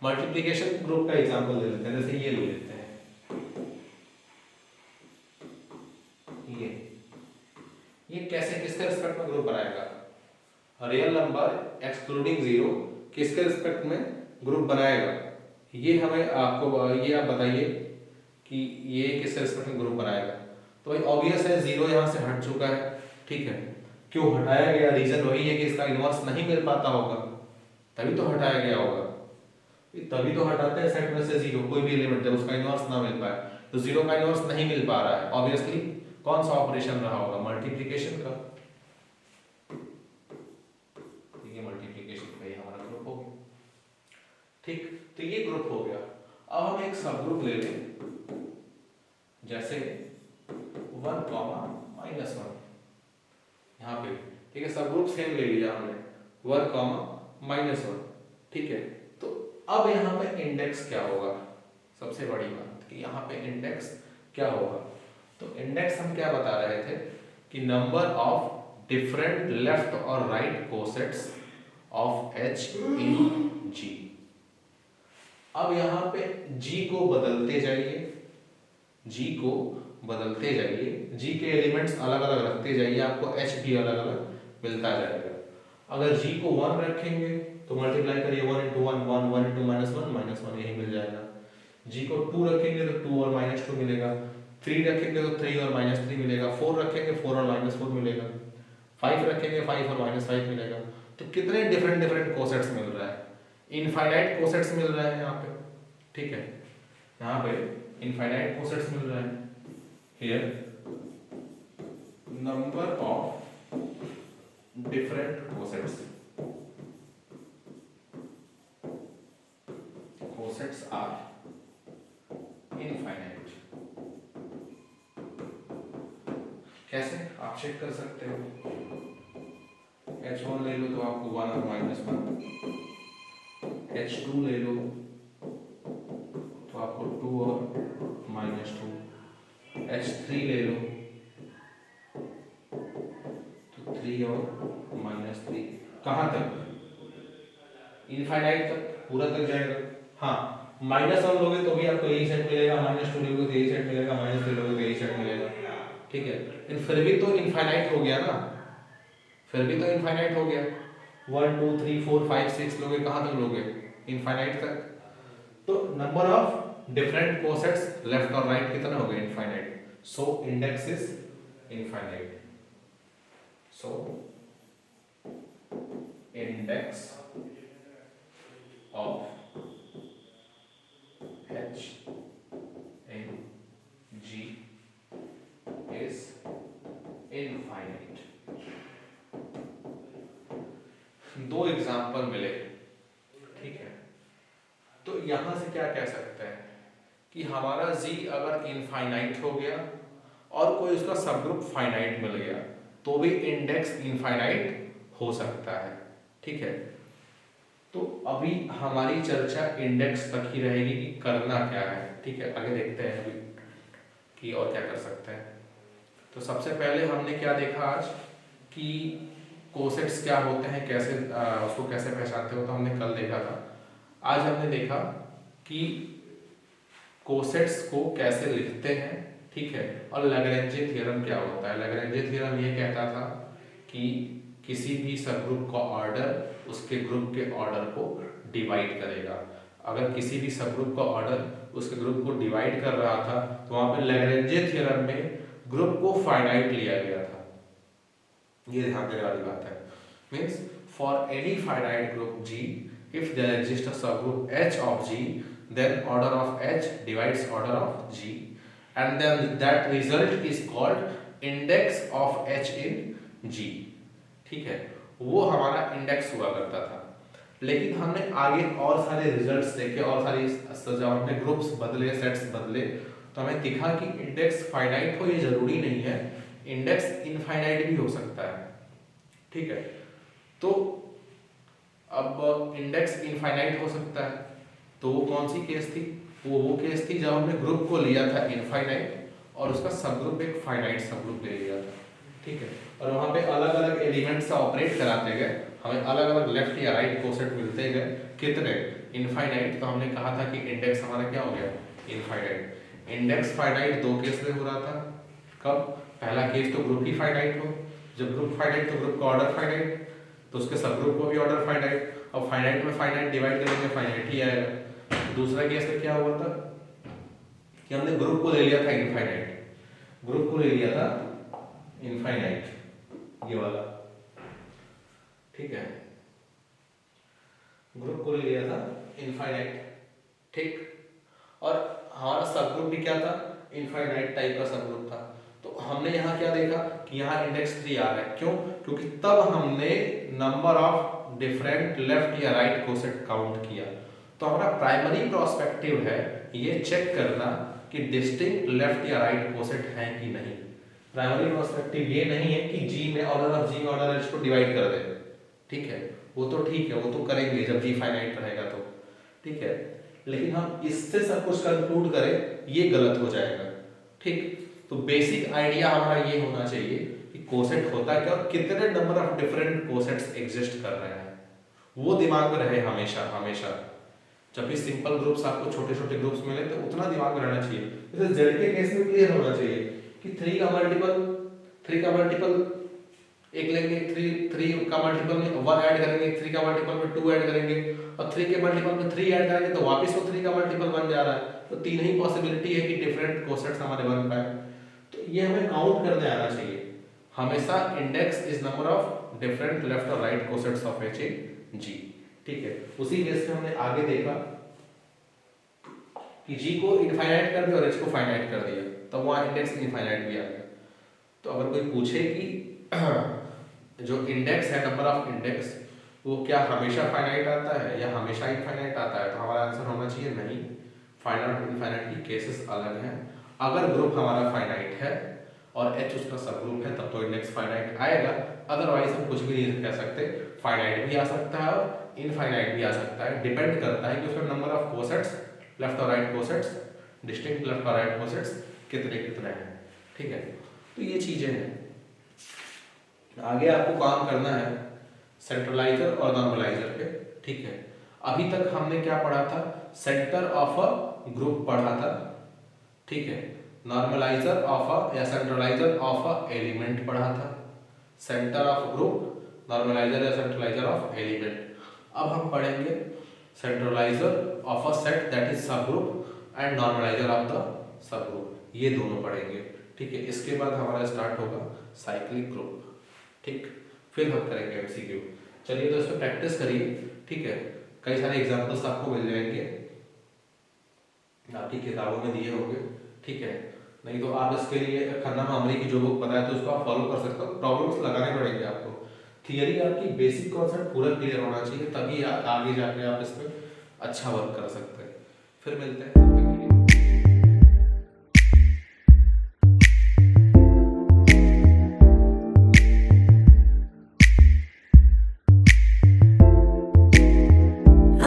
मल्टीप्लिकेशन ग्रुप का एग्जांपल ले लेते हैं। जैसे ये ले लेते हैं, ये कैसे, किसके रिस्पेक्ट में ग्रुप बनाएगा, रियल नंबर एक्सक्लूडिंग 0 किसके रिस्पेक्ट में ग्रुप बनाएगा, ये हमें आपको, ये आप बताइए कि ये किसके रिस्पेक्ट में ग्रुप बनाएगा। तो भाई ऑब्वियस है 0 यहाँ से हट चुका है, ठीक है। क्यों हटाया गया, रीजन वही है कि इसका इनवर्स नहीं मिल पाता होगा, तभी तो हटाया गया होगा। तभी तो हटाते हैं सेट में से 0 कोई भी एलिमेंट जब उसका इनवर्स ना मिल पाए। तो 0 का इनवर्स नहीं मिल पा रहा है, ऑब्वियसली कौन सा ऑपरेशन रहा होगा, मल्टीप्लिकेशन का। ठीक है, मल्टीप्लिकेशन का ये हमारा ग्रुप हो गया, ठीक। तो ये ग्रुप हो गया। अब हम एक सब ग्रुप ले लें, जैसे 1, -1 यहाँ पे, ठीक है। सब ग्रुप सेम ले लिया हमने 1, -1, ठीक है। तो अब यहाँ पे इंडेक्स क्या होगा, सबसे बड़ी बात कि यहाँ पे इंडेक्स क्या होगा। तो इंडेक्स हम क्या बता रहे थे कि नंबर ऑफ डिफरेंट लेफ्ट और right cosets of H in G। अब यहाँ पे G को बदलते जाइए, G को बदलते जाइए, G के एलिमेंट्स अलग अलग रखते जाइए, आपको H भी अलग अलग मिलता जाएगा। अगर G को 1 रखेंगे तो मल्टीप्लाई करिए 1 × 1 1 1 × -1 यही मिल जाएगा। G को 2 रखेंगे तो 2 और -2 मिलेगा, 3 रखेंगे तो 3 और -3 मिलेगा, 4 रखेंगे 4 और -4 मिलेगा, 5 रखेंगे 5 और -5 मिलेगा। तो कितने डिफरेंट कोसेट्स मिल रहा है, इनफाइनाइट कोसेट्स मिल रहे हैं यहाँ पे, ठीक है। यहाँ पे इनफाइनाइट कोसेट्स मिल रहे हैं। Here number of different cosets are infinite. कैसे आप चेक कर सकते हो, H1 ले लो तो आपको 1 और -1, H2 ले लो तो आपको 2 और -2, H3 ले लो तो 3 और -3। कहाँ तक, इनफाइनाइट तक, पूरा तक जाएगा। हाँ, -1 लोगे तो भी आपको यही सेट मिलेगा, -2 लोगे तो यही सेट मिलेगा, -3 लोगे तो यही सेट मिलेगा, ठीक है। लेकिन फिर भी तो इनफाइनाइट हो गया ना, फिर भी तो इनफाइनाइट हो गया। 1 2 3 4 5 6 लोगे, कहाँ तक लोगे, इनफाइनाइट तक। तो number of different cosets left और राइट कितना हो गया, infinite. So index is infinite. So index of H in G is infinite। दो एग्जाम्पल मिले, ठीक है। तो यहां से क्या कह सकते हैं कि हमारा G अगर इनफाइनाइट हो गया और कोई उसका सब ग्रुप फाइनाइट मिल गया तो भी इंडेक्स इनफाइनाइट हो सकता है, ठीक है। तो अभी हमारी चर्चा इंडेक्स तक ही रहेगी कि करना क्या है, ठीक है। आगे देखते हैं अभी कि और क्या कर सकते हैं। तो सबसे पहले हमने क्या देखा आज कि कोसेट्स क्या होते हैं, कैसे उसको कैसे पहचानते हो, तो हमने कल देखा था। आज हमने देखा कि कोसेट्स को कैसे लिखते हैं, ठीक है, और लैग्रेंजे थ्योरम क्या होता है। लैग्रेंजे थ्योरम ये कहता था कि किसी भी सबग्रुप का ऑर्डर उसके ग्रुप के ऑर्डर को डिवाइड करेगा। अगर किसी भी सबग्रुप का ऑर्डर उसके ग्रुप को डिवाइड कर रहा था तो वहां पे लैग्रेंजे थ्योरम में ग्रुप को फाइनाइट लिया गया था। ये ध्यान देने वाली बात है। Means for any finite group G, if there exists a subgroup H of G, then order of H divides order of G, and then that result is called index of H in G। ठीक है, वो हमारा index हुआ करता था। लेकिन हमने आगे और सारे रिजल्ट्स देखे और सारी जब हमने ग्रुप्स बदले, सेट्स बदले, तो हमें दिखा कि इंडेक्स फाइनाइट हो ये जरूरी नहीं है, इंडेक्स इनफाइनाइट भी हो सकता है। ठीक है, तो अब इंडेक्स इनफाइनाइट हो सकता है, तो वो कौन सी केस थी? वो केस थी जब हमने ग्रुप को लिया था इनफाइनाइट और उसका सबग्रुप एक फाइनाइट सबग्रुप ले लिया था। ठीक है, और वहां पे अलग अलग एलिमेंट्स से ऑपरेट कराते गए, हमें अलग अलग लेफ्ट या राइट कोसेट मिलते गए। कितने? इनफाइनाइट। तो हमने कहा था कि इंडेक्स हमारा क्या हो गया? इनफाइनाइट। इंडेक्स फाइनाइट दो केस में हो रहा था। कब? पहला केस तो ग्रुप ही फाइनाइट हो, जब ग्रुप फाइनाइट तो ग्रुप का ऑर्डर फाइनाइट, तो उसके सबग्रुप को भी ऑर्डर फाइनाइट, और फाइनाइट में फाइनाइट डिवाइड करेंगे फाइनाइट ही आएगा। दूसरा केस में क्या हुआ था कि हमने ग्रुप को ले लिया था इनफाइनाइट, ग्रुप को ले लिया था इनफाइनाइट, ये वाला। ठीक है, ग्रुप को ले लिया था इनफाइनाइट। ठीक, और हमारा सबग्रुप भी क्या था? इनफाइनाइट टाइप का सबग्रुप था। तो हमने यहाँ क्या देखा कि यहाँ इंडेक्स 3 आ रहा है। क्यों? क्योंकि तब हमने नंबर ऑफ डिफरेंट लेफ्ट या राइट कोसेट काउंट किया। तो हमारा प्राइमरी प्रोस्पेक्टिव है ये चेक करना कि डिस्टिंक्ट लेफ्ट या राइट कोसेट है कि नहीं। प्राइमरी प्रोस्पेक्टिव ये नहीं है कि G में order of G order H को डिवाइड कर दे। ठीक है, वो तो ठीक है, वो तो करेंगे जब G फाइनाइट रहेगा तो। ठीक है, लेकिन हम इससे सब कुछ कंक्लूड करें ये गलत हो जाएगा। ठीक, तो बेसिक आइडिया हमारा ये होना चाहिए कि कोसेट होता क्या और कितने number of different cosets exist कर रहे हैं, वो दिमाग में रहे हमेशा हमेशा। जब भी सिंपल ग्रुप्स आपको छोटे छोटे ग्रुप्स मिले तो उतना दिमाग में रहना चाहिए। जैसे जेड के केस में क्लियर होना चाहिए कि 3 का मल्टीपल एक लेंगे, 3 का मल्टीपल में 1 ऐड करेंगे, 3 का मल्टीपल में 2 ऐड करेंगे, और 3 के मल्टीपल में 3 ऐड करेंगे तो वापस वो 3 का मल्टीपल बन जा रहा है। तो 3 ही पॉसिबिलिटी है कि डिफरेंट कोसेट्स हमारे बन पाए। तो ये हमें काउंट करने आना चाहिए हमेशा। Index is number of different left और right cosets of H in G। ठीक है, उसी केस में हमने आगे देखा कि G को इनफाइनाइट कर दिया और H को फाइनाइट कर दिया, तो वहां इंडेक्स इनफाइनाइट भी आ गया। तो अगर कोई पूछे कि जो इंडेक्स है, नंबर ऑफ इंडेक्स, वो क्या हमेशा फाइनाइट आता है या हमेशा इनफाइनाइट आता है, तो हमारा आंसर होना चाहिए नहीं। फाइनाइट और इनफाइनाइट की केसेस अलग हैं। अगर ग्रुप हमारा फाइनाइट है और H उसका सबग्रुप है तब तो इंडेक्स फाइनाइट आएगा, अदरवाइज हम कुछ भी नहीं कह सकते। फाइनाइट भी आ सकता है और इनफाइनाइट भी आ सकता है, डिपेंड करता है कि उसमें नंबर ऑफ कोसेट्स, लेफ्ट और राइट कोसेट्स, डिस्टिंक्ट लेफ्ट और राइट कोसेट्स कितने कितने हैं। ठीक है, तो ये चीजें हैं। आगे आपको काम करना है सेंट्रलाइजर और नॉर्मलाइजर पे। ठीक है, अभी तक हमने क्या पढ़ा था? सेंटर ऑफ अ ग्रुप पढ़ा था। ठीक है, नॉर्मलाइजर ऑफ अ या सेंट्रलाइजर ऑफ अ एलिमेंट पढ़ा था। सेंटर ऑफ ग्रुप, नॉर्मलाइजर या सेंट्रलाइजर ऑफ एलिमेंट। अब हम पढ़ेंगे centralizer of a set that is subgroup and normalizer of the subgroup, ये दोनों पढ़ेंगे। ठीक है, इसके बाद हमारा स्टार्ट होगा साइक्लिक ग्रुप। ठीक, फिर हम करेंगे MCQ। चलिए तो इसमें प्रैक्टिस करिए। ठीक है, कई सारे एग्जांपल्स आपको मिल जाएंगे, आपकी किताबों में दिए होंगे। ठीक है, नहीं तो आप इसके लिए खन्ना मामले की जो बुक बताया तो उसको आप फॉलो कर सकते हो। प्रॉब्लम्स लगाने पड़ेंगे आपको। थियरी आपकी बेसिक कॉन्सेप्ट पूरा क्लियर होना चाहिए, तभी आगे जाके आप इसमें अच्छा वर्क कर सकते हैं। फिर मिलते हैं।